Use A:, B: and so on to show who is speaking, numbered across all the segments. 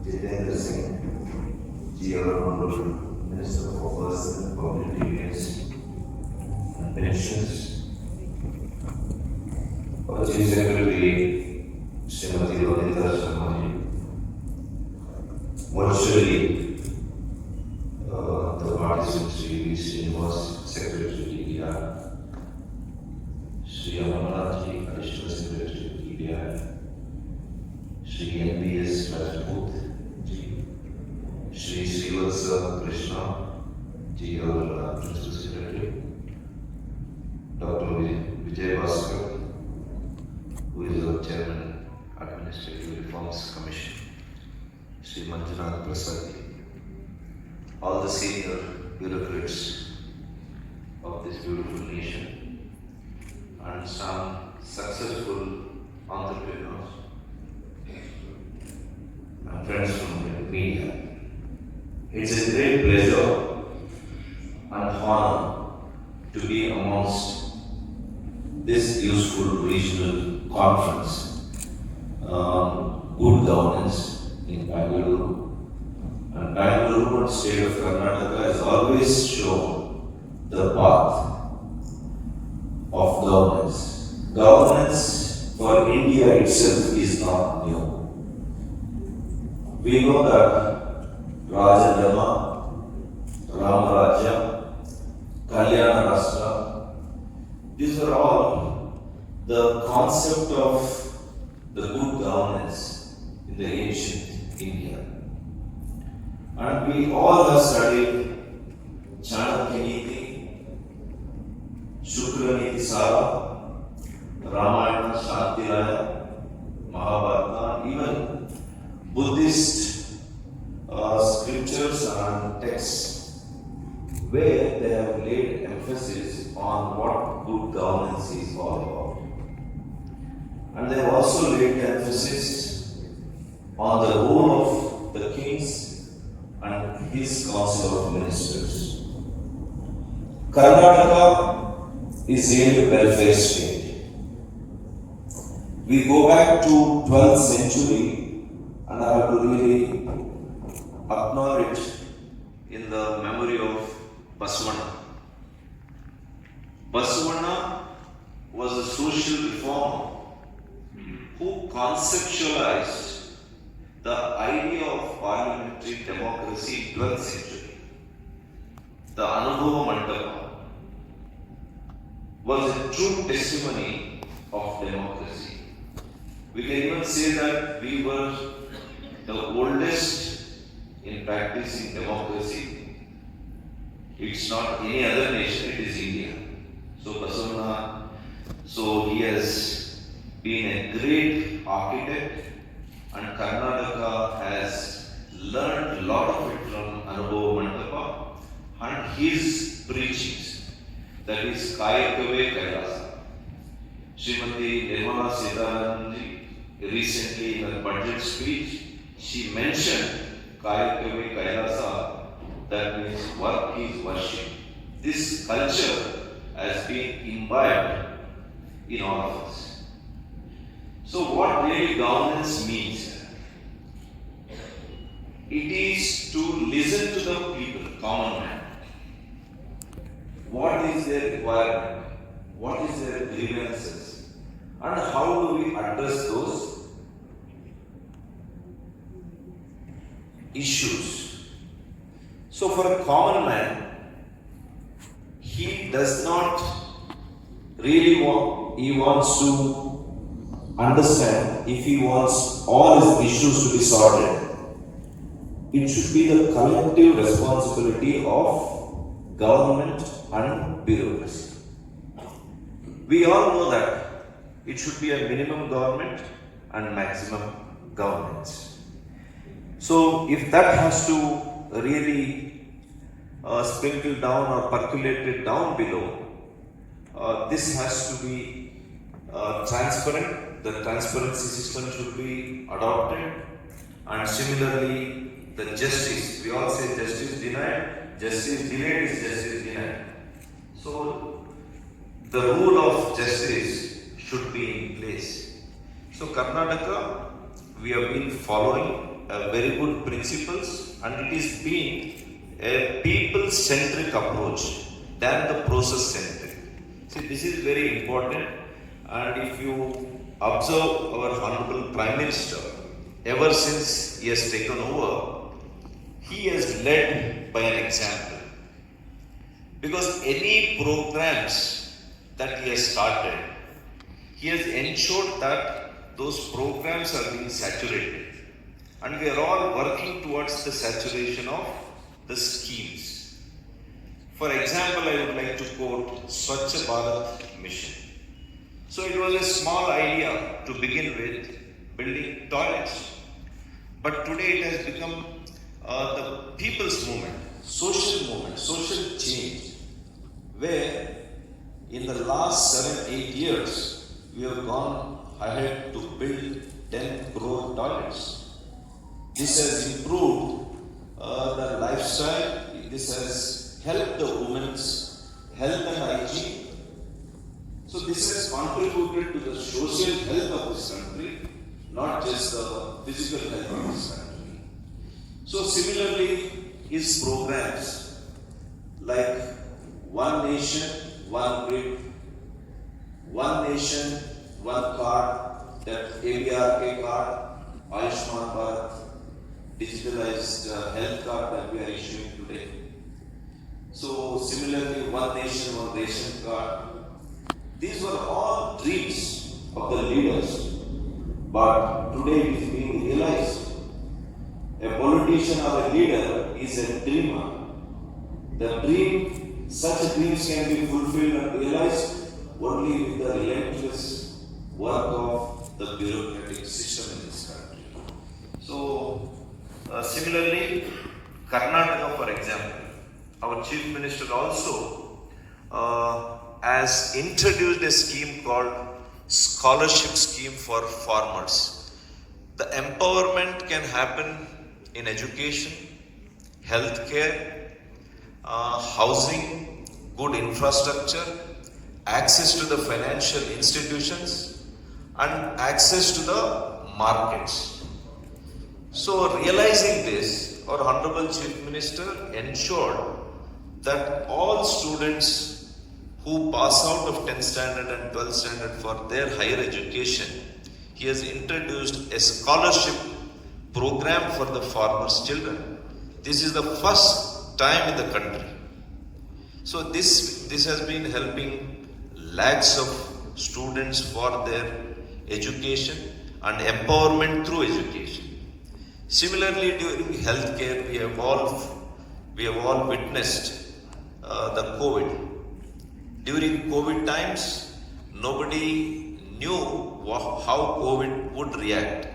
A: Jitendra Singh, Honorable Minister for Personnel, Public Affairs and Pensions, our Chief Secretary, Srimati Sharma, virtually the participants, Srinivas, Secretary DDR, Shri Ramayana, Additional Secretary DDR, Shri NBS Rajput, Shri Srivasa Krishna, our Principal Secretary, Dr. Vijay Bhaskar, who is our Chairman, Administrative Reforms Commission, Shri Manjunath Prasad, all the senior bureaucrats of this beautiful nation, and some successful entrepreneurs and friends from the media. It's a great pleasure and honor to be amongst this useful regional conference, Good Governance in Bengaluru. And Bengaluru and state of Karnataka has always shown the path of governance. Governance for India itself is not new. We know that Rajadharma, Ramarajya, Kalyana Rashtra, these are all the concept of the good governance in the ancient India. And we all have studied Chanakya Neeti, Shukra, Sara, Ramayana, Mahabharata, even Buddhist scriptures and texts, where they have laid emphasis on what good governance is all about. And they have also laid emphasis on the role of the kings and his council of ministers. Karnataka is really a welfare state. We go back to 12th century, and I have to really acknowledge in the memory of Basavanna. Basavanna was a social reformer who conceptualized the idea of parliamentary democracy in 12th century. The Anubhava Mantapa was a true testimony of democracy. We can even say that we were the oldest in practicing democracy. It's not any other nation, it is India. So Basavanna, he has been a great architect, and Karnataka has learned a lot of it from Anubhava Mantapa and his preachings. That is Kayakave Kailasa. Srimati Nirmala Sitaranji recently in her budget speech, she mentioned Kayakave Kailasa, that means work is worship. This culture has been imbibed in all of us. So what really governance means? It is to listen to the people, common man. What is their requirement? What is their grievances? And how do we address those issues? So for a common man, he does not really he wants to understand if he wants all his issues to be sorted. It should be the collective responsibility of government and bureaucracy. We all know that it should be a minimum government and maximum governance. So if that has to really sprinkle down or percolated down below, this has to be transparent. The transparency system should be adopted, and similarly the justice. We all say justice denied, justice delayed is justice denied. So the rule of justice should be in place. So Karnataka, we have been following very good principles, and it is being a people-centric approach than the process-centric. See, this is very important, and if you observe our Honorable Prime Minister, ever since he has taken over, he has led by an example. Because any programs that he has started, he has ensured that those programs are being saturated. And we are all working towards the saturation of the schemes. For example, I would like to quote Swachh Bharat Mission. So it was a small idea to begin with, building toilets. But today it has become the people's movement, social change, where in the last 7-8 years, we have gone ahead to build 10 crore toilets. This has improved the lifestyle, this has helped the women's health and hygiene. So this has contributed to the social health of this country, not just the physical health of this country. So similarly, his programs like One Nation, One Grid, One Nation, One Card, that ABRK card, Ayushman Bharat, digitalized health card that we are issuing today. So similarly, One Nation, One Ration card. These were all dreams of the leaders, but today it is being realized. A politician or a leader is a dreamer. Such dreams can be fulfilled and realized only with the relentless work of the bureaucratic system in this country. So, similarly, Karnataka, for example, our Chief Minister also has introduced a scheme called Scholarship Scheme for Farmers. The empowerment can happen in education, healthcare, housing, good infrastructure, access to the financial institutions, and access to the markets. So, realizing this, our Honorable Chief Minister ensured that all students who pass out of 10th standard and 12th standard for their higher education, he has introduced a scholarship program for the farmers' children. This is the first time in the country. So this has been helping lakhs of students for their education and empowerment through education. Similarly, during healthcare, we have all witnessed the COVID. During COVID times, nobody knew how COVID would react.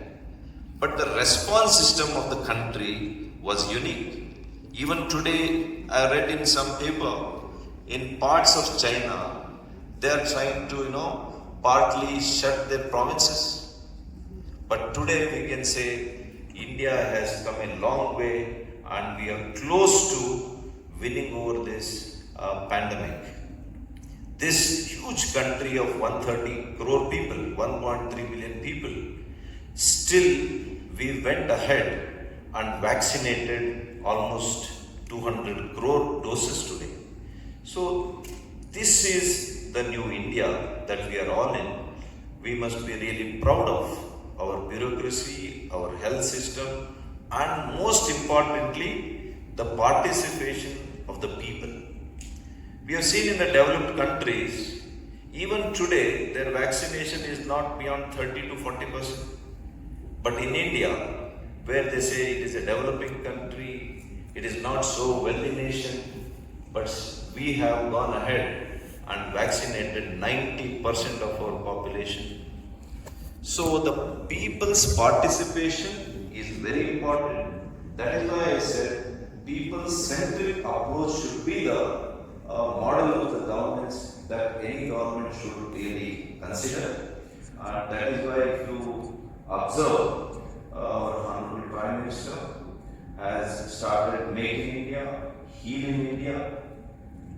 A: But the response system of the country was unique. Even today, I read in some paper, in parts of China, they are trying to, partly shut their provinces. But today we can say, India has come a long way and we are close to winning over this pandemic. This huge country of 130 crore people, 1.3 million people, still we went ahead and vaccinated almost 200 crore doses today. So this is the new India that we are all in. We must be really proud of our bureaucracy, our health system, and most importantly, the participation of the people. We have seen in the developed countries, even today, their vaccination is not beyond 30 to 40%. But in India, where they say it is a developing country, it is not so wealthy nation, but we have gone ahead and vaccinated 90% of our population. So the people's participation is very important. That is why I said people-centric approach should be the model of the governments that any government should really consider. That is why if you observe, our Honorable Prime Minister has started Making India, Healing India,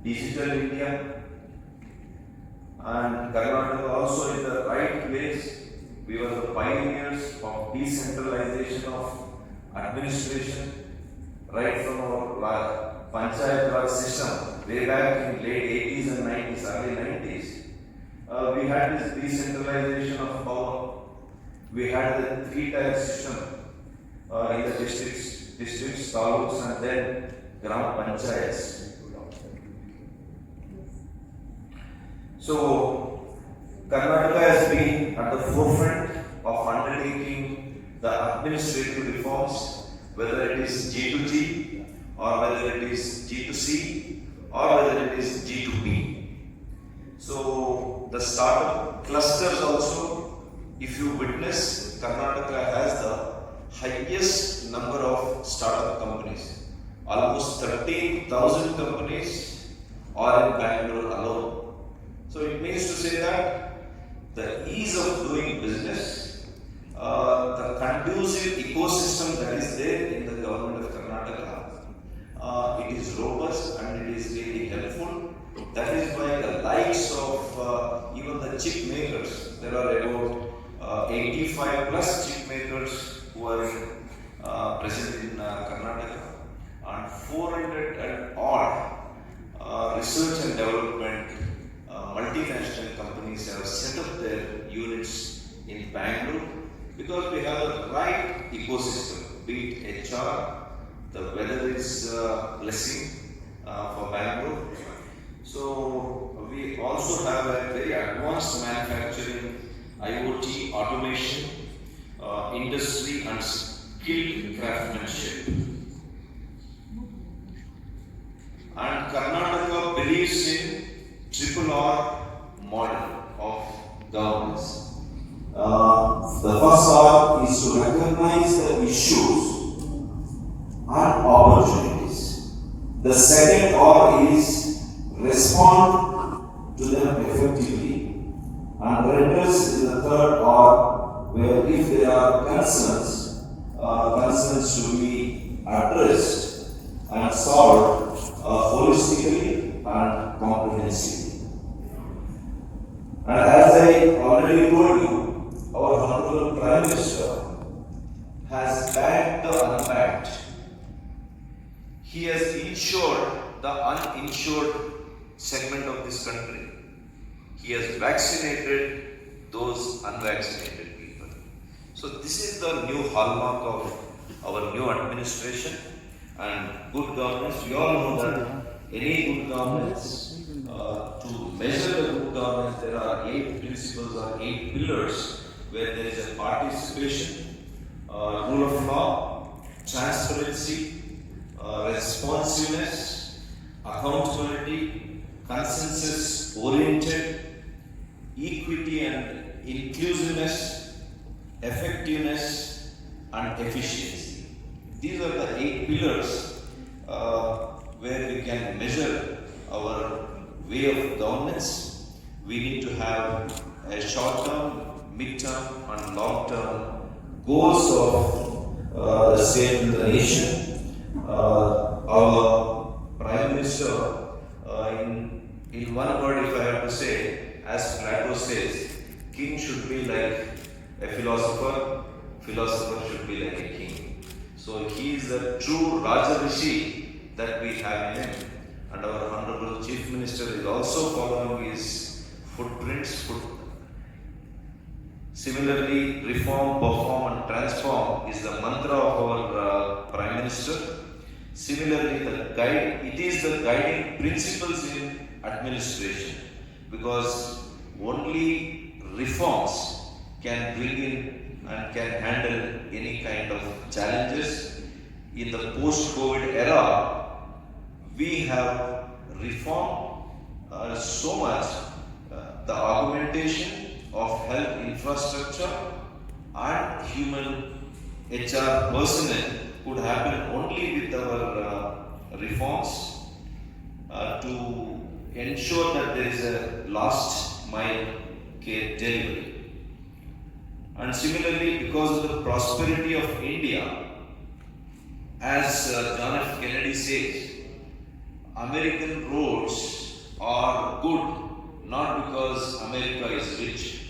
A: Digital India, and Karnataka also in the right place. We were the pioneers of decentralization of administration, right from our Panchayat Raj system, way back in late 80s and 90s, early 90s, we had this decentralization of power. We had the three-tier system in the districts, taluks, and then Gram Panchayats. So, Karnataka has been at the forefront of undertaking the administrative reforms, whether it is G2G, or whether it is G2C, or whether it is G2B. So, the startup clusters also, if you witness, Karnataka has the highest number of startup companies. Almost 13,000 companies are in Bangalore alone. So it means to say that the ease of doing business, the conducive ecosystem that is there in the government of Karnataka, it is robust and it is really helpful. That is why the likes of even the chip makers, there are about 85 plus chip makers who are present in Karnataka, and 400 and odd research and development multinational companies have set up their units in Bangalore because we have the right ecosystem, be it HR, the weather is blessing for Bangalore. So we also have a very advanced manufacturing, IoT, automation, industry and skilled craftsmanship. And Karnataka believes in triple R model of governance. The first R is to recognize the issues and opportunities. The second R is respond to them effectively. And redress is the third R, where if there are concerns, concerns should be addressed and solved holistically and comprehensively. And as I already told you, our Honorable Prime Minister has backed the unbacked. He has insured the uninsured segment of this country. He has vaccinated those unvaccinated people. So this is the new hallmark of our new administration and good governance. We all know that any good governance, to measure the good governance, there are 8 principles or 8 pillars where there is a participation, rule of law, transparency, responsiveness, accountability, consensus oriented, equity and inclusiveness, effectiveness and efficiency. These are the 8 pillars where we can measure our way of governance. We need to have a short-term, mid-term and long-term goals of the state and the nation. Our Prime Minister, in one word if I have to say, as Plato says, king should be like a philosopher, philosopher should be like a king. So he is the true Raja Rishi that we have in him. And our Honorable Chief Minister is also following his footprints. Similarly, reform, perform and transform is the mantra of our Prime Minister. Similarly, it is the guiding principles in administration, because only reforms can bring in and can handle any kind of challenges. In the post-COVID era, we have reformed so much the augmentation of health infrastructure and human HR personnel could happen only with our reforms to ensure that there is a last mile care delivery. And similarly, because of the prosperity of India, as John F. Kennedy says, American roads are good not because America is rich.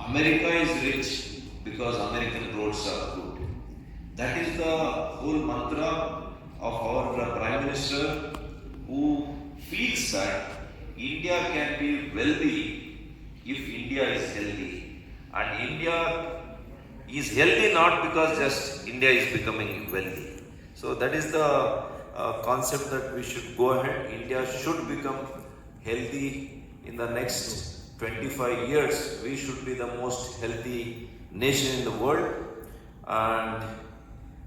A: America is rich because American roads are good. That is the whole mantra of our Prime Minister, who feels that India can be wealthy if India is healthy. And India is healthy not because just India is becoming wealthy. So that is the concept that we should go ahead. India should become healthy in the next 25 years. We should be the most healthy nation in the world. And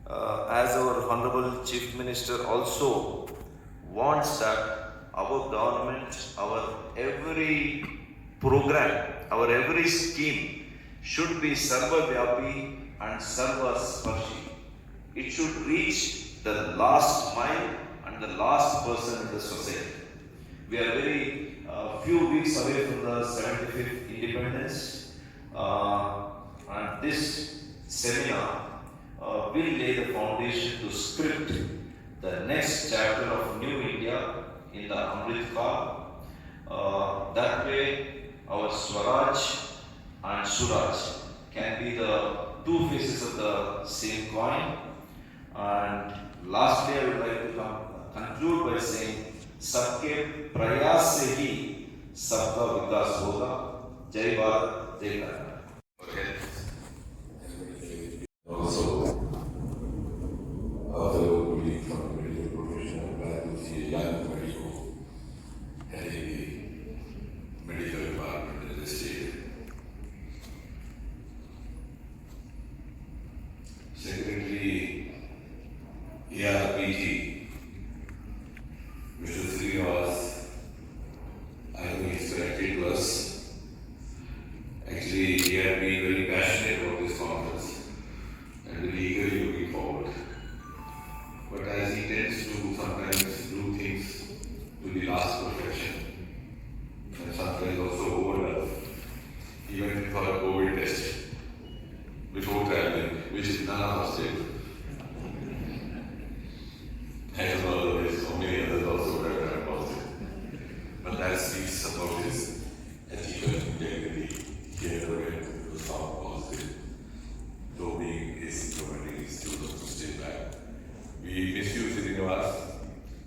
A: as our Honorable Chief Minister also wants that our government, our every program, our every scheme should be Sarva-Vyapi and Sarva-Sparshi. It should reach the last mile and the last person in the society. We are very few weeks away from the 75th independence, and this seminar will lay the foundation to script the next chapter of New India in the Amrit Kaal. That way, our Swaraj and Suraj can be the two faces of the same coin. And lastly, I would like to conclude by saying, सबके प्रयास से ही सबका विकास होगा. जय भारत, जय Karnataka.
B: Also, a fellow colleague from the medical profession, I'm glad to see a young medical heading the medical department in the state. Secretary ARPG, Mr. Singh, I know he's connected to us. Actually, he had been very passionate about this conference and really eagerly looking forward. But as he tends to sometimes do things to the last perfection, and sometimes also overdone, he went for a COVID test before traveling, which is none of us did. And so many others also were very positive. But that speaks about his ethical integrity. He never went to sound positive. Though being asymptomatic, he still wants to stay back. We miss you, Srinivas.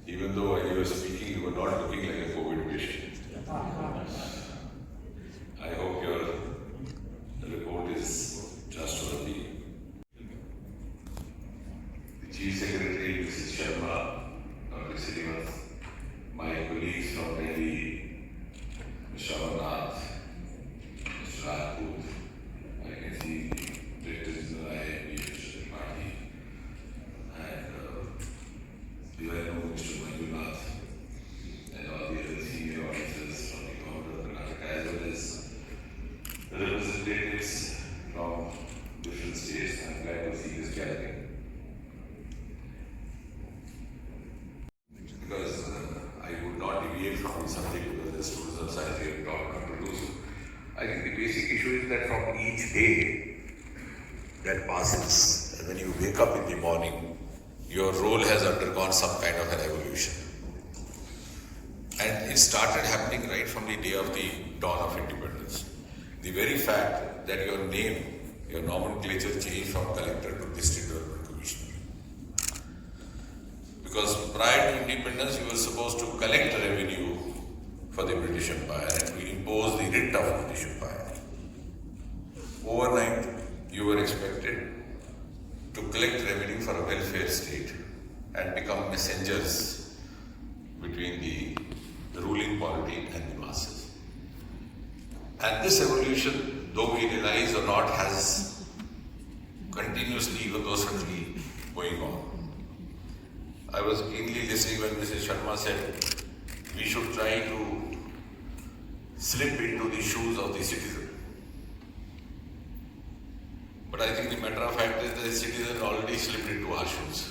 B: Even though while you were speaking, you were not looking like a COVID patient. I hope your report is trustworthy. The Chief Secretary, Mrs. Sharma, Dr. Srinivas, my colleagues from Delhi, Mr. Amarnath, Mr. Rajput, I can see the directors in the IIB, Mr. Tripathi, and you I know Mr. Manjunath, and all the other senior officers from the government of Karnataka, as well as the representatives from different states. I'm glad to see this gathering. Because I would not deviate from the subject because the students of science here talk not to do so. I think the basic issue is that from each day that passes, when you wake up in the morning, your role has undergone some kind of an evolution. And it started happening right from the day of the dawn of independence. The very fact that your name, your nomenclature changed from collector to district government commissioner. Because prior to independence, you were supposed to collect revenue for the British Empire and to impose the writ of British Empire. Overnight, you were expected to collect revenue for a welfare state and become messengers between the ruling polity and the masses. And this evolution, though we realize or not, has continuously, even though subtly, going on. I was keenly listening when Mrs. Sharma said we should try to slip into the shoes of the citizen. But I think the matter of fact is the citizen already slipped into our shoes.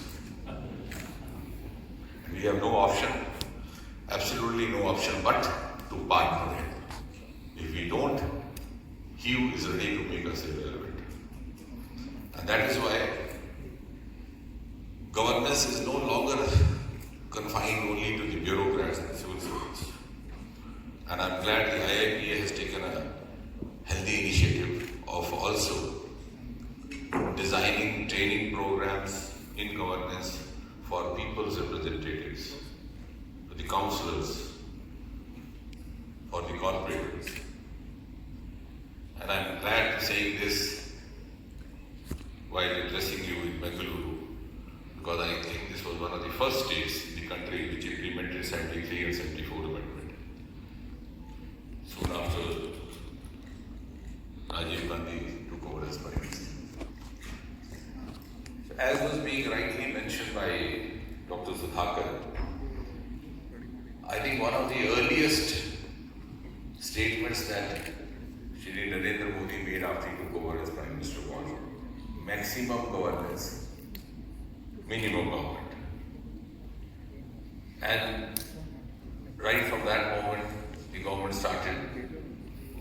B: We have no option, absolutely no option, but to partner him. If we don't, he is ready to make us irrelevant. And that is why governance is no longer confined only to the bureaucrats and civil servants. And I'm glad the IIPA has taken a healthy initiative of also designing training programs in governance for people's representatives, for the councillors, for the corporators. And I'm glad to say this while addressing you in Bengaluru, because I think this was one of the first states in the country which implemented 73 and 74 amendment. Soon after, Rajiv Gandhi took over as Prime Minister. As was being rightly mentioned by Dr. Sudhakar, I think one of the earliest statements that Shri Narendra Modi made after he took over as Prime Minister was maximum governance, minimum government. And right from that moment, the government started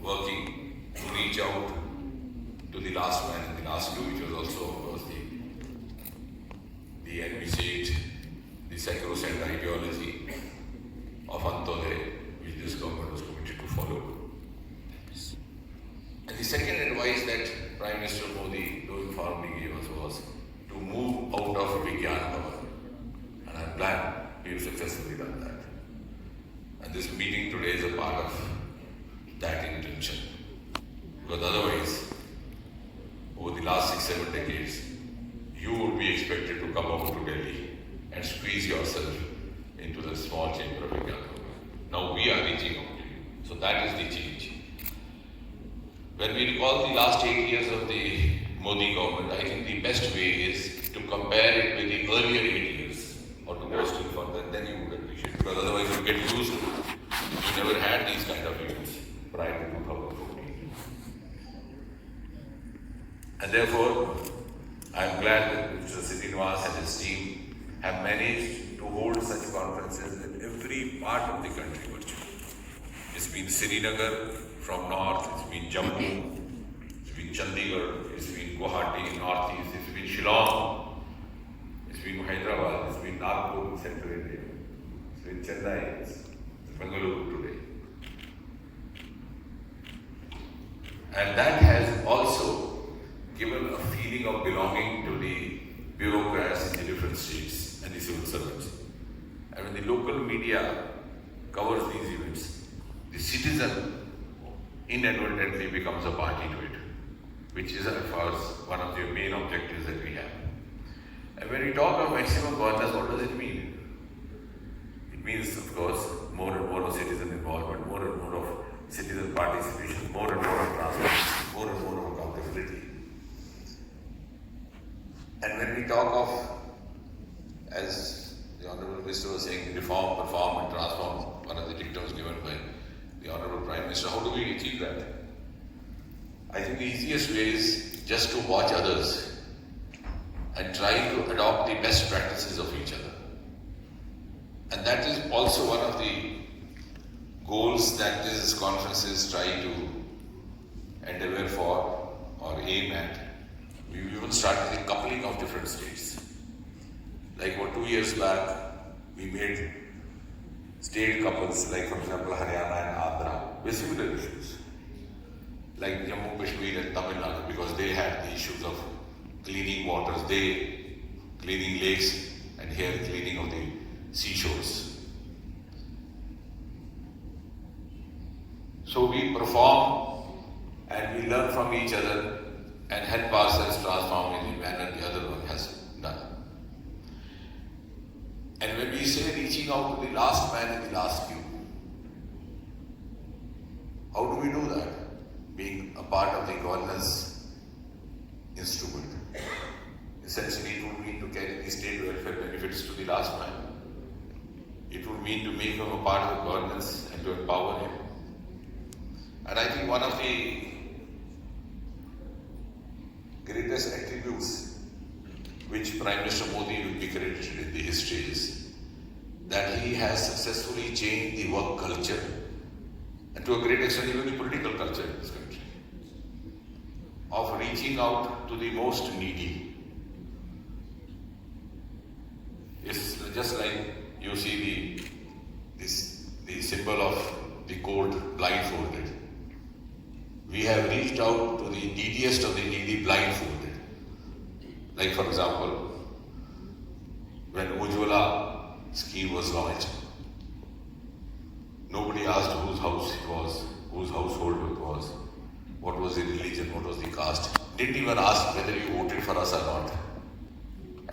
B: working to reach out to the last man and the last two, which was also, of course, the envisaged, the sacrosanct ideology of Antyodaya, which this government was committed to follow. And the second advice that Prime Minister Modi, though informally gave us, was to move out of Vigyan Bhavan. And I'm glad we have successfully done that. And this meeting today is a part of that intention. Because otherwise, over the last 6-7 decades, you would be expected to come over to Delhi and squeeze yourself into the small chamber of Vigyan Bhavan. Now we are reaching out to you. So that is the change. When we recall the last 8 years of the Modi government, I think the best way is to compare it with the earlier 8 years, or to go still further, then you would appreciate it. Because otherwise you get used to it. You never had these kind of events prior to 2014. And therefore, I am glad that Mr. Srinivas and his team have managed to hold such conferences in every part of the country virtually. It's been Srinagar from north, it's been Jammu, it's been Chandigarh, it's been Guwahati in northeast, it's been Shillong, it's been Hyderabad, it's been Nagpur in central India, it's been Chennai, it's Bengaluru today. And that has also given a feeling of belonging to the bureaucrats in the different states and the civil servants. And when the local media covers these events, the citizen inadvertently becomes a party to it, which is, of course, one of the main objectives that we have. And when we talk of maximum governance, what does it mean? It means, of course, more and more of citizen involvement, more and more of citizen participation, more and more of transparency, more and more of accountability. And when we talk of, as the Honourable Minister was saying, reform, perform and transform, one of the dictums given by the Honourable Prime Minister, how do we achieve that? I think the easiest way is just to watch others and try to adopt the best practices of each other. And that is also one of the goals that this conference is trying to endeavour for or aim at. We even started the coupling of different states. Like 2 years back, we made state couples, like for example Haryana and Andhra, with similar issues. Like Jammu, Kashmir and Tamil Nadu, because they had the issues of cleaning waters, they cleaning lakes, and here cleaning of the seashores. So we perform and we learn from each other and help ourselves transform in the manner the other one has done. And when we say reaching out to the last man in the last queue, how do we do that? Being a part of the governance instrument. Essentially, it would mean to carry the state welfare benefits to the last man. It would mean to make him a part of the governance and to empower him. And I think one of the greatest attributes which Prime Minister Modi will be credited in the history is that he has successfully changed the work culture and to a great extent even the political culture in this country of reaching out to the most needy. It's just like you see the symbol of the court blindfolded. We have reached out to the neediest of the needy blindfolded. Like for example, when Ujjwala scheme was launched, nobody asked whose house it was, whose household it was, what was the religion, what was the caste. Didn't even ask whether you voted for us or not,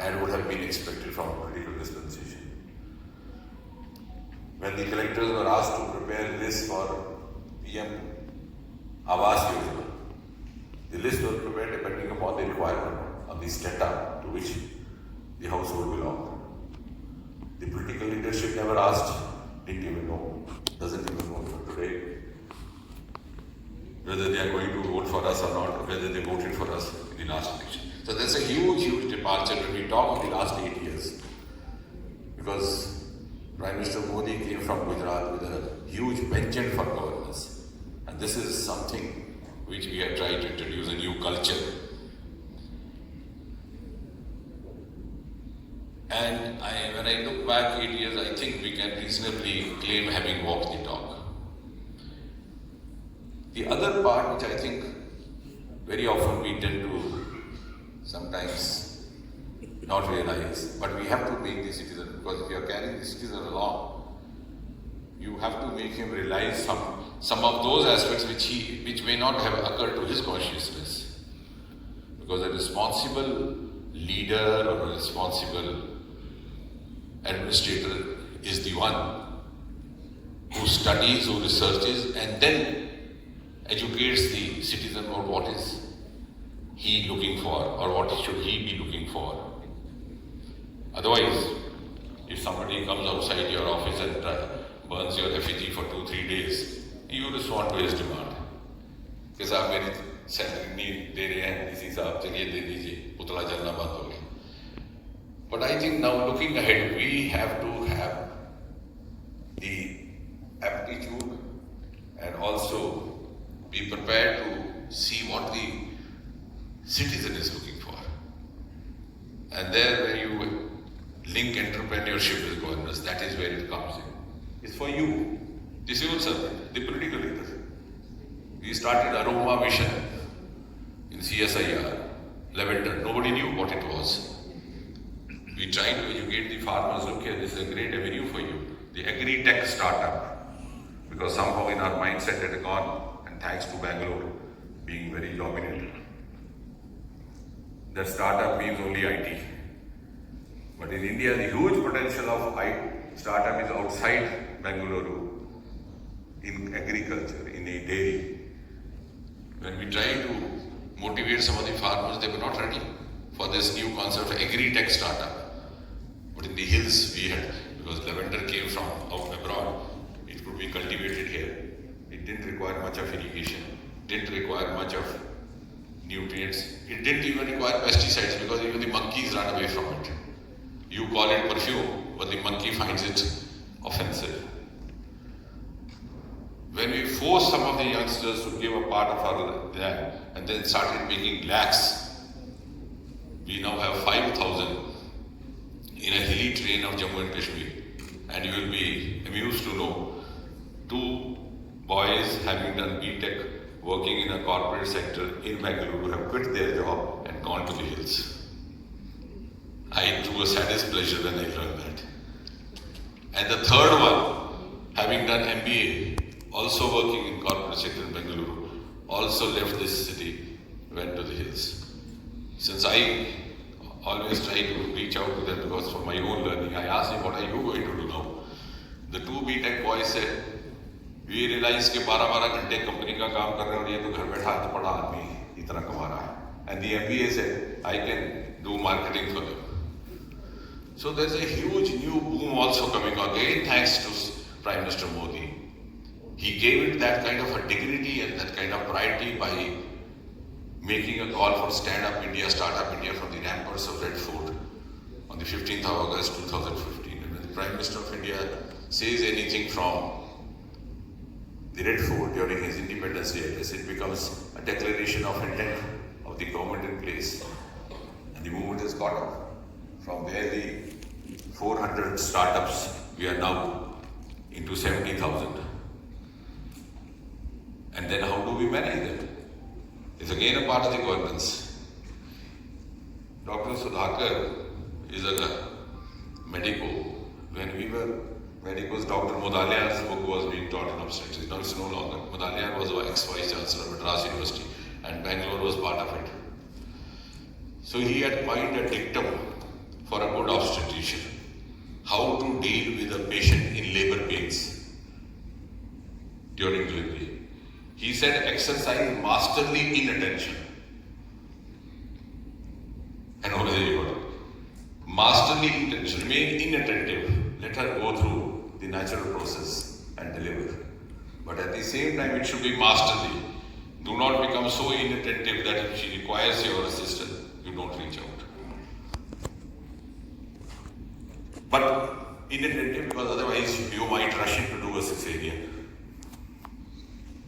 B: and would have been expected from a political dispensation. When the collectors were asked to prepare a list for PM Awas Yojana, the list was prepared depending upon the requirement of the strata to which the household belonged. The political leadership never asked, didn't even know, doesn't even know today whether they are going to vote for us or not, or whether they voted for us in the last election. So there's a huge, huge departure when we talk of the last 8 years. Because Prime Minister Modi came from Gujarat with a huge penchant for governance. And this is something which we are trying to introduce, a new culture. And when I look back 8 years, I think we can reasonably claim having walked the talk. The other part which I think very often we tend to sometimes not realize, but we have to make the citizen, because if you are carrying the citizen along, you have to make him realize some of those aspects which may not have occurred to his consciousness. Because a responsible leader or a responsible administrator is the one who studies, who researches, and then educates the citizen about what is he looking for or what should he be looking for. Otherwise, if somebody comes outside your office and burns your effigy for 2-3 days, you respond to his demand. कि साहब मेरी salary नहीं दे रहे हैं, इसी साहब चलिए दे दीजिए, पुतला जलना बंद हो गया. But I think now looking ahead, we have to have the aptitude and also be prepared to see what the citizen is looking for. And there where you link entrepreneurship with governance, that is where it comes in. It's for you, the civil servant, the political leader. We started Aroma Mission in CSIR, lavender. Nobody knew what it was. We tried to educate the farmers, look here, this is a great avenue for you. The agri-tech startup, because somehow in our mindset it had gone, and thanks to Bengaluru being very dominant. That startup means only IT. But in India, the huge potential of startup is outside Bengaluru, in agriculture, in a dairy. When we tried to motivate some of the farmers, they were not ready for this new concept of agri-tech startup. But in the hills we had, because lavender came from out abroad, it could be cultivated here. It didn't require much of irrigation, didn't require much of nutrients. It didn't even require pesticides because even the monkeys run away from it. You call it perfume, but the monkey finds it offensive. When we forced some of the youngsters to give a part of our land and then started making lakhs, we now have 5,000 in a hilly terrain of Jammu and Kashmir. And you will be amused to know 2 boys having done B.Tech working in a corporate sector in Bengaluru have quit their job and gone to the hills. I drew a saddest pleasure when I learned that. And the third one, having done MBA, also working in corporate sector in Bengaluru, also left this city, went to the hills. Since I always try to reach out to them because for my own learning, I asked him, what are you going to do now? The 2 B.Tech boys said, we realized कि 12-12 घंटे company का काम कर रहे हैं और ये तो घर बैठा पड़ा आदमी इतना कमा रहा है. And the MBA said, I can do marketing for them. So there's a huge new boom also coming again thanks to Prime Minister Modi. He gave it that kind of a dignity and that kind of priority by making a call for Stand Up India, Start Up India from the ramparts of Red Fort on the 15th of August 2015. And when the Prime Minister of India says anything from the Red Fort during his Independence Day address, it becomes a declaration of intent of the government in place. And the movement has got up. From there, the 400 startups, we are now into 70,000. And then how do we manage them? It's again a part of the governance. Dr. Sudhakar is a medico. When we were medicos, Dr. Mudaliar's book was being taught in obstetrics. Now it's no longer. Mudaliar was our ex-vice chancellor of Madras University, and Bengaluru was part of it. So he had coined a dictum for a good obstetrician: how to deal with a patient in labor pains during delivery. He said, exercise masterly inattention. And what is it? Masterly inattention. Remain inattentive. Let her go through the natural process and deliver. But at the same time, it should be masterly. Do not become so inattentive that if she requires your assistance, you don't reach out. But inattentive, because otherwise you might rush in to do a cesarean.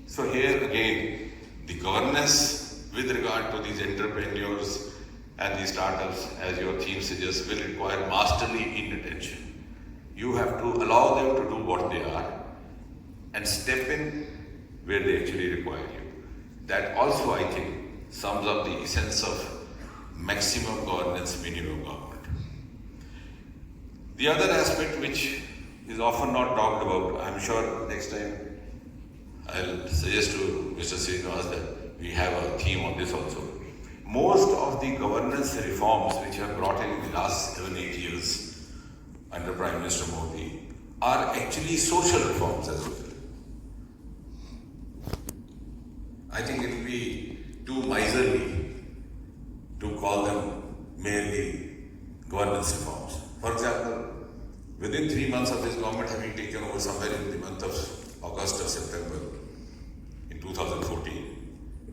B: So here again, the governance with regard to these entrepreneurs and these startups, as your theme suggests, will require masterly inattention. You have to allow them to do what they are and step in where they actually require you. That also, I think, sums up the essence of maximum governance, minimum government. The other aspect which is often not talked about, I'm sure next time I'll suggest to Mr. Srinivas that we have a theme on this also. Most of the governance reforms which have brought in the last 7-8 years under Prime Minister Modi are actually social reforms as well. I think it will be too miserly to call them merely governance reforms. For example, within 3 months of this government having taken over somewhere in the month of August or September in 2014,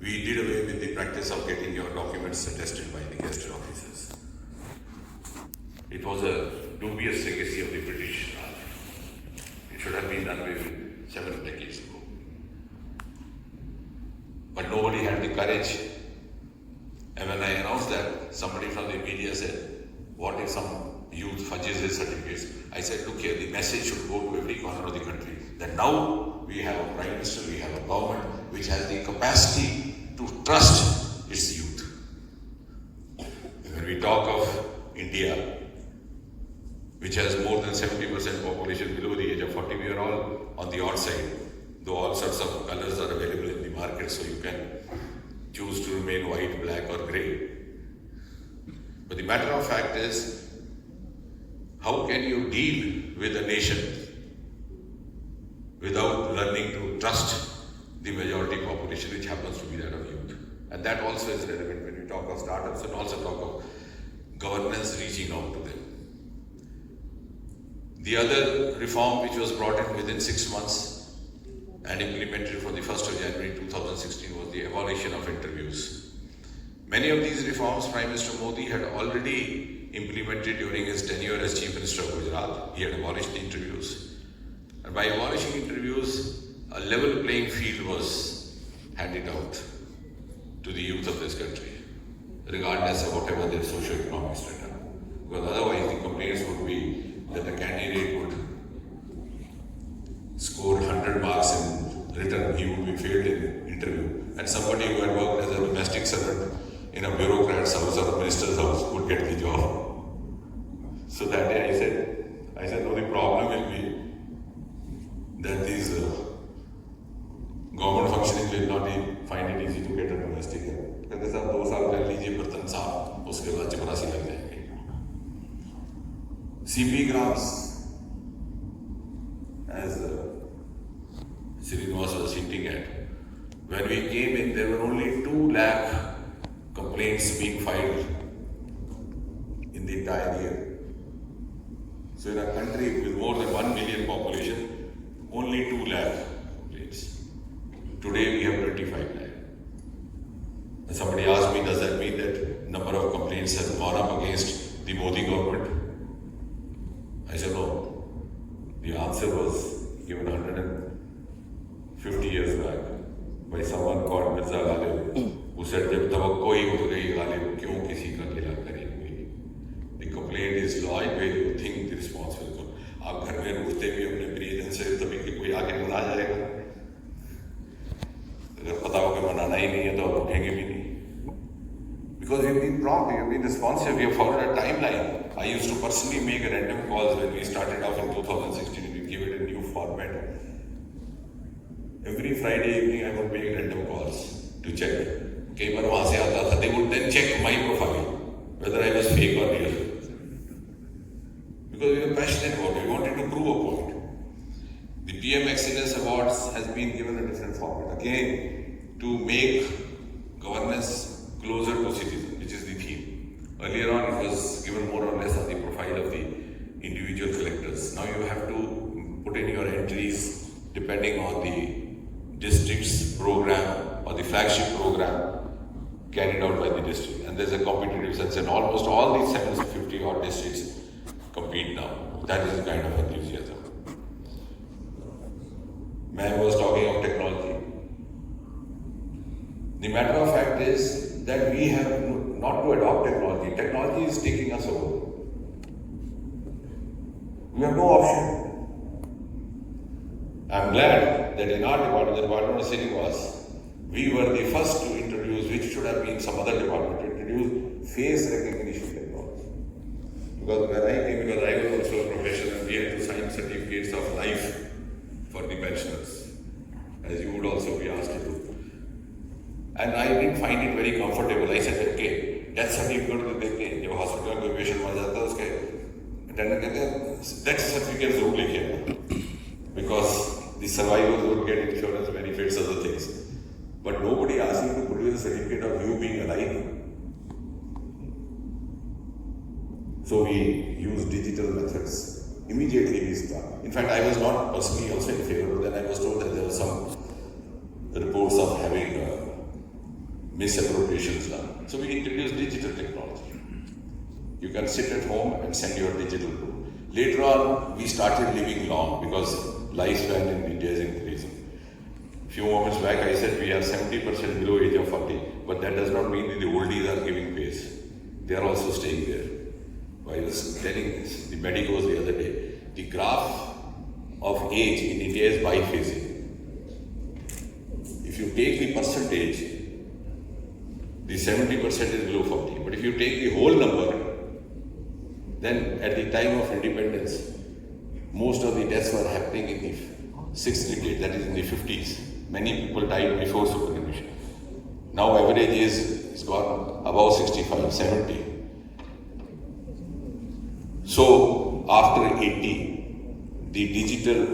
B: we did away with the practice of getting your documents attested by the gazetted officers. It was a dubious legacy of the British Raj. It should have been done away with 7 decades ago. But nobody had the courage. And when I announced that, somebody from the media said, what if some youth fudges his certificates? I said, look here, the message should go to every corner of the country that now we have a Prime Minister, we have a government which has the capacity to trust its youth. When we talk of India, which has more than 70% population below the age of 40, we are all on the odd side, though all sorts of colors are available in the market, so you can choose to remain white, black or grey. But the matter of fact is, how can you deal with a nation without learning to trust the majority population, which happens to be that of youth? And that also is relevant when we talk of startups and also talk of governance reaching out to them. The other reform which was brought in within 6 months and implemented from the 1st of January 2016 was the abolition of interviews. Many of these reforms Prime Minister Modi had already implemented during his tenure as Chief Minister of Gujarat. He had abolished the interviews. And by abolishing interviews, a level playing field was handed out to the youth of this country, regardless of whatever their socio-economic status. Because otherwise the complaints would be that a candidate would score 100 marks in written, he would be failed in interview. And somebody who had worked as a domestic servant in a bureaucrat's house or a minister's house would get the job. So that day I said, no, the problem will be that these government functionaries will not find it easy to get a domestic help. Because आप 2 साल कर लीजिए बर्तन साफ, उसके बाद चपरासी लग जाएंगे. CP grams, as Srinivas was hinting at, when we came in, there were only 2 lakh complaints being filed in the entire year. So in a country with more than 1 million population, only 2 lakh complaints. Today we have 25 lakh. And somebody asked me, does that mean that number of complaints have gone up against the Modi government? I said, no. The answer was given 150 years back by someone called Mirza Ghalib, who said, जब तवक्को ही हो गई गालिब क्यों किसी का गिला करेंगे? The complaint is lodged where you think the response will come. आप घर में उठते भी अपने प्रियजन से तभी कि कोई आके मना जाएगा. अगर पता हो कि मनाना ही नहीं है तो आप उठेंगे भी नहीं. Because we've been prompt, we have been responsive, we have followed a timeline. I used to personally make random calls when we started off in 2016, we give it a new format. Every Friday evening I would make random calls to check. They would then check my profile, whether I was fake or real. Because we were passionate about it, we wanted to prove a point. The PM Excellence Awards has been given a different format. Again, to make governance closer to citizens, which is the theme. Earlier on, it was given more or less on the profile of the individual collectors. Now you have to put in your entries depending on the district's program or the flagship program carried out by the district. And there's a competitive sense, and almost all these 750 odd districts compete now. That is the kind of enthusiasm. Man was talking of technology. The matter of fact is that we have not to adopt technology. Technology is taking us over. We have no option. I'm glad that in our department, the Department of Cinemas, we were the first to introduce, which should have been some other department, to introduce face recognition technology. Because when I came, because I was also a professional, we had to sign certificates of life for the pensioners, as you would also be asked to do. And I didn't find it very comfortable. I said, okay, death certificate to देखे, जब hospital में कोई patient मर जाता है उसके attendant कहते हैं death certificate जरूर लिखिए, because the survivors would get insurance benefits, other things. But nobody asked you to produce a certificate of you being alive. So we used digital methods. Immediately we started. In fact, I was not personally also in favor, but then I was told that there were some reports of having misappropriations done. So we introduced digital technology. You can sit at home and send your digital proof. Later on, we started living long because lifespan in India is increasing. A few moments back, I said we are 70% below age of 40, but that does not mean that the oldies are giving pace. They are also staying there. I was telling the medicos the other day, the graph of age in India is biphasic. If you take the percentage, the 70% is below 40. But if you take the whole number, then at the time of independence, most of the deaths were happening in the 6th decade, that is in the 50s. Many people died before superannuation. Now average age is gone above 65, 70. So after 80, the digital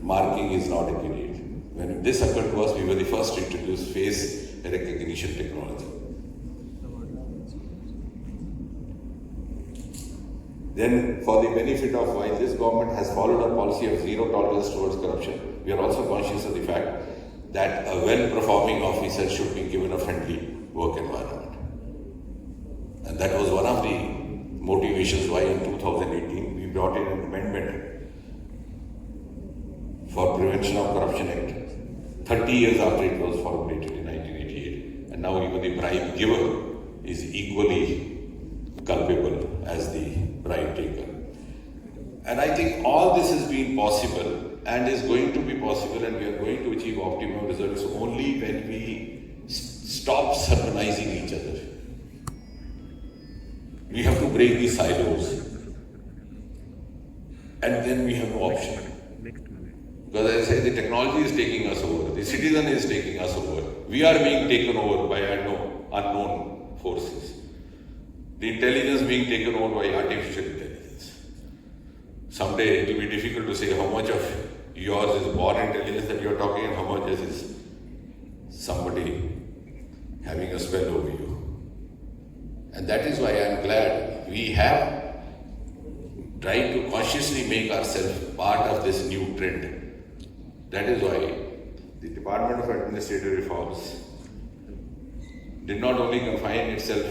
B: marking is not accurate. When this occurred to us, we were the first to introduce face recognition technology. Then, for the benefit of while this government has followed a policy of zero tolerance towards corruption, we are also conscious of the fact that a well-performing officer should be given a friendly work environment. And that was one of the motivations why in 2018 we brought in an amendment for Prevention of Corruption Act, 30 years after it was formulated in 1988. And now even the bribe giver is equally culpable as the bribe taker. And I think all this has been possible and is going to be possible, and we are going to achieve optimum results only when we stop sermonizing each other. We have to break these silos, and then we have no option. Because as I say, the technology is taking us over, the citizen is taking us over. We are being taken over by unknown forces. The intelligence being taken over by artificial intelligence. Someday it will be difficult to say how much of yours is born intelligence that you are talking and how much is somebody having a spell over you. And that is why I am glad we have tried to consciously make ourselves part of this new trend. That is why the Department of Administrative Reforms did not only confine itself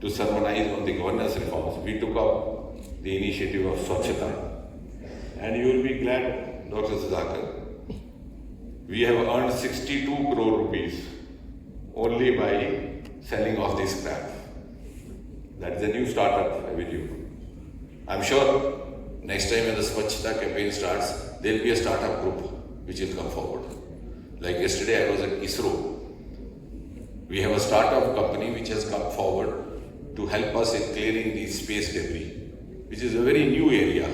B: to sermonize on the governance reforms, we took up the initiative of Swachhata. And you will be glad, Dr. Sudhakar, we have earned 62 crore rupees only by selling off this scrap. That is a new startup, I believe. I'm sure next time when the Swachhata campaign starts, there will be a startup group which will come forward. Like yesterday I was at ISRO
C: We have a startup company which has come forward to help us in clearing the space debris, which is a very new area.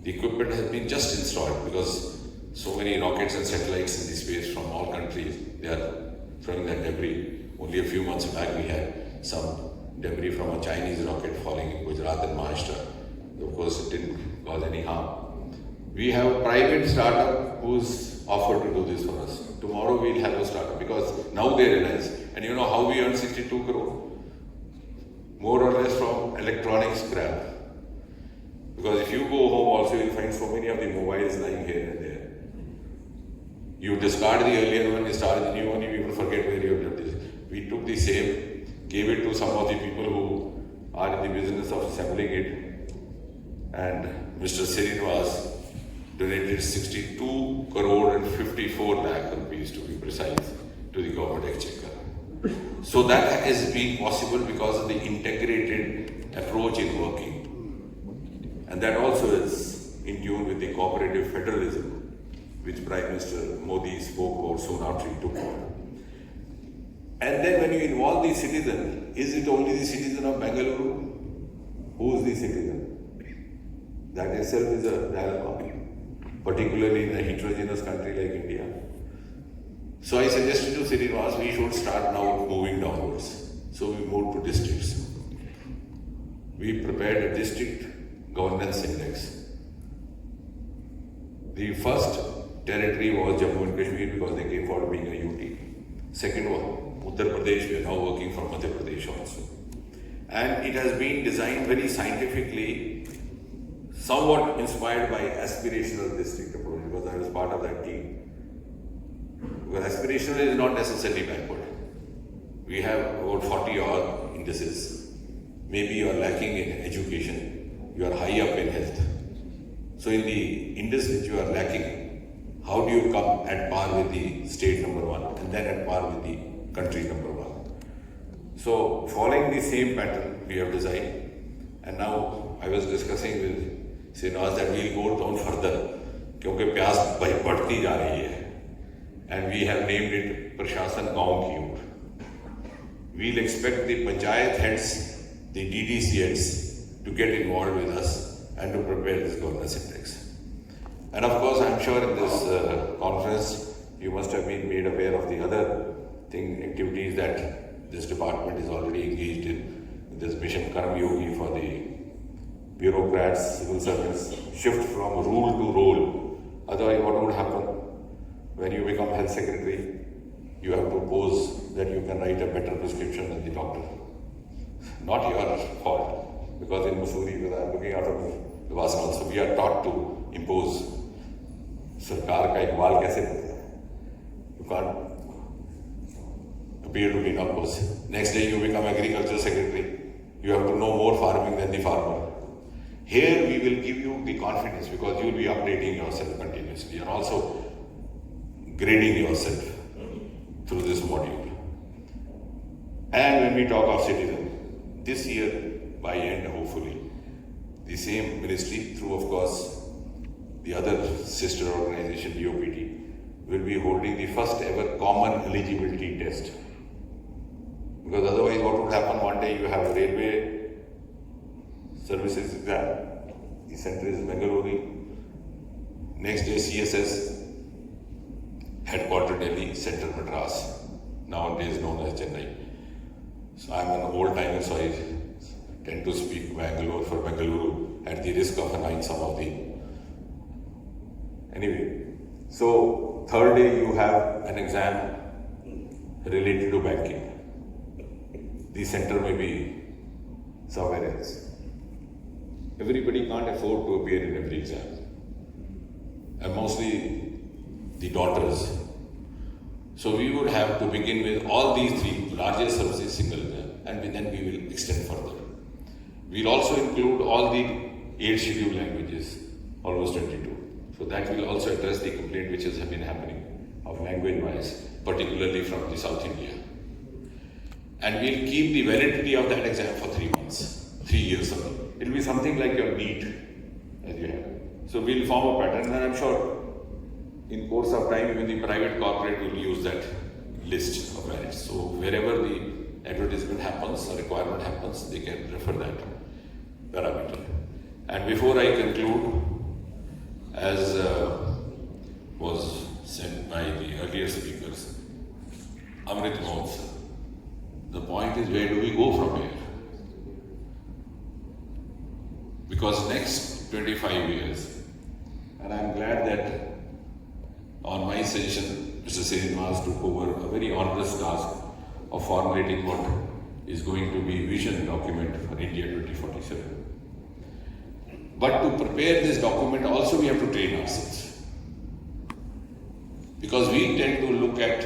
C: The equipment has been just installed because so many rockets and satellites in the space from all countries, they are throwing that debris. Only a few months back we had some debris from a Chinese rocket falling in Gujarat and Maharashtra. Of course, it didn't cause any harm. We have a private startup who's offered to do this for us. Tomorrow we'll have a startup because now they realize. And you know how we earn 62 crore? More or less from electronic scrap. Because if you go home also, you'll find so many of the mobiles lying here and there. You discard the earlier one, you start the new one, you even forget where you have done this. We took the same, gave it to some of the people who are in the business of assembling it. And Mr. Srinivas donated 62 crore and 54 lakh rupees to be precise to the government exchequer. So that has been possible because of the integrated approach in working. And that also is in tune with the cooperative federalism which Prime Minister Modi spoke about soon after he took over. And then when you involve the citizen, is it only the citizen of Bengaluru? Who is the citizen? That itself is a dilemma, particularly in a heterogeneous country like India. So I suggested to Srinivas, we should start now moving downwards. So we moved to districts. We prepared a district governance index. The first territory was Jammu and Kashmir because they came for being a UT. Second was Uttar Pradesh, we are now working from Madhya Pradesh also. And it has been designed very scientifically, somewhat inspired by aspirational district approach because I was part of that team. Because aspirational is not necessarily backward. We have about 40 odd indices. Maybe you are lacking in education, you are high up in health. So in the index which you are lacking, how do you come at par with the state number one and then at par with the country number one? So following the same pattern we have designed, and now I was discussing with Srinivas that we will go down further because प्यास बढ़ती जा रही है. And we have named it Prashasan Gaon Ki Oor. We'll expect the Panchayat heads, the DDC heads to get involved with us and to prepare this governance index. And of course, I'm sure in this conference, you must have been made aware of the other activities that this department is already engaged in. This Mission Karm Yogi for the bureaucrats, civil servants, shift from rule to role. Otherwise, what would happen? When you become health secretary, you have to pose that you can write a better prescription than the doctor. Not your fault, because in Mussoorie, when I'm looking after the Basavanna also, we are taught to impose. Sarkar ka ikbal kaise dete hain? You can't appear to be not possible. Next day you become agriculture secretary. You have to know more farming than the farmer. Here we will give you the confidence because you will be updating yourself continuously and also grading yourself through this module. And when we talk of citizen, this year by end hopefully, the same ministry through of course the other sister organization DOPT will be holding the first ever common eligibility test. Because otherwise what would happen one day you have a railway services exam, the center is Bengaluru, next day CSS, headquartered Delhi, center Madras, nowadays known as Chennai. So I'm an old timer, so I tend to speak Bangalore for Bengaluru at the risk of annoying some of the. Anyway, so third day you have an exam related to banking. The center may be somewhere else. Everybody can't afford to appear in every exam. And mostly the daughters. So we would have to begin with all these three largest services single exam and then we will extend further. We'll also include all the 8 scheduled languages, almost 22. So that will also address the complaint which has been happening of language bias, particularly from the South India. And we'll keep the validity of that exam for 3 months, 3 years ago. It will be something like your NEET as you have. So we'll form a pattern and I'm sure in course of time even the private corporate will use that list of merits. So wherever the advertisement happens, or requirement happens, they can refer that parameter. And before I conclude, as was said by the earlier speakers, Amrit Mahotsav, the point is, where do we go from here? Because next 25 years, and I'm glad that on my session, Mr. Srinivas took over a very onerous task of formulating what is going to be vision document for India 2047. But to prepare this document also we have to train ourselves. Because we tend to look at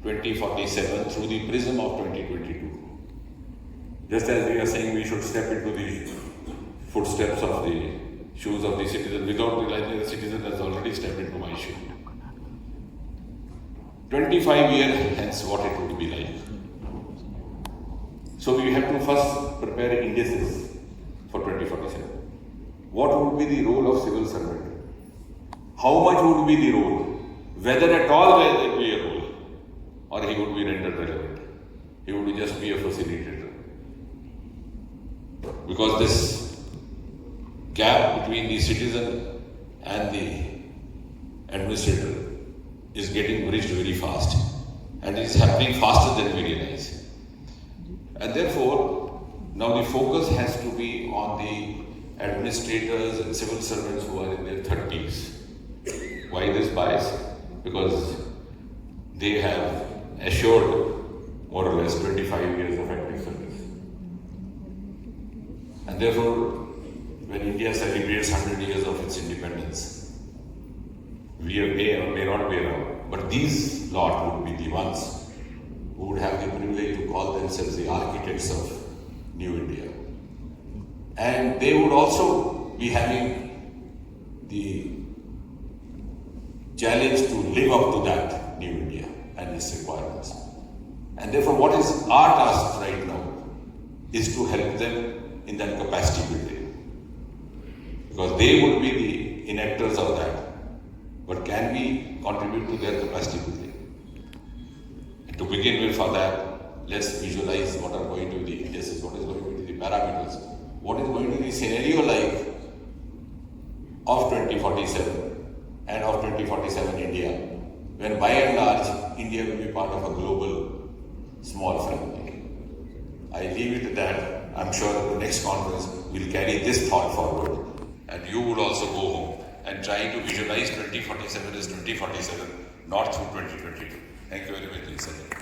C: 2047 through the prism of 2022. Just as we are saying we should step into the footsteps of the shoes of the citizen without realizing the citizen has already stepped into my shoe. 25 years hence what it would be like. So we have to first prepare indices for 2047. What would be the role of civil servant? How much would be the role? Whether at all there will be a role, or he would be rendered relevant. He would just be a facilitator. Because this gap between the citizen and the administrator is getting bridged very fast, and it is happening faster than we realize. And therefore, now the focus has to be on the administrators and civil servants who are in their 30s. Why this bias? Because they have assured more or less 25 years of active service. And therefore, when India celebrates 100 years of its independence, we may or may not be around, but these lot would be the ones who would have the privilege to call themselves the architects of New India. And they would also be having the challenge to live up to that New India and its requirements. And therefore, what is our task right now is to help them in that capacity building. Because they would be the enactors of that. But can we contribute to their capacity building? And to begin with, for that, let's visualize what are going to be the indices, what is going to be the parameters, what is going to be the scenario like of 2047 and of 2047 India, when by and large India will be part of a global small family. I leave it at that. I'm sure that the next conference will carry this thought forward, and you would also go home and try to visualize 2047 as 2047, not through 2022. Thank you very much, Sara.